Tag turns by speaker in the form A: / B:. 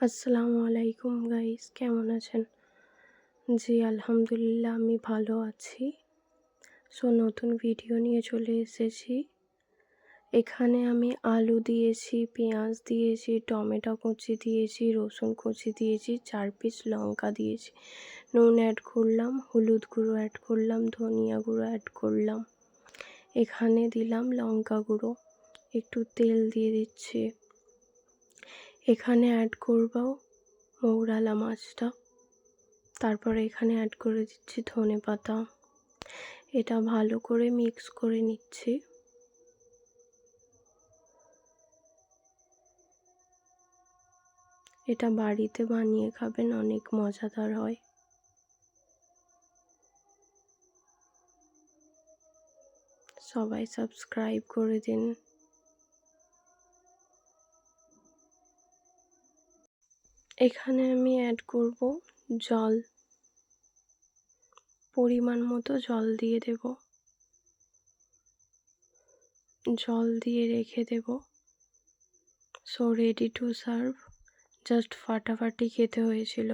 A: আসসালামু আলাইকুম গাইস, কেমন আছেন? জি আলহামদুলিল্লাহ, আমি ভালো আছি। নতুন ভিডিও নিয়ে চলে এসেছি। এখানে আমি আলু দিয়েছি, পেঁয়াজ দিয়েছি, টমেটো কুচি দিয়েছি, রসুন কুচি দিয়েছি, 4 পিস লঙ্কা দিয়েছি, নুন অ্যাড করলাম, হলুদ গুঁড়ো অ্যাড করলাম, ধনিয়া গুঁড়ো অ্যাড করলাম। এখানে দিলাম লঙ্কা গুঁড়ো, একটু তেল দিয়ে দিচ্ছি। এখানে অ্যাড করব মৌরালা মাছটা। তারপরে এখানে অ্যাড করে দিচ্ছি ধনেপাতা। এটা ভালো করে মিক্স করে নিচ্ছি। এটা বাড়িতে বানিয়ে খাবেন, অনেক মজাদার হয়। সবাই সাবস্ক্রাইব করে দিন। এখানে আমি অ্যাড করব জল, পরিমাণ মতো জল দিয়ে দেব। জল দিয়ে রেখে দেব। So ready to serve. Just ফাটাফাটি খেতে হয়েছিল।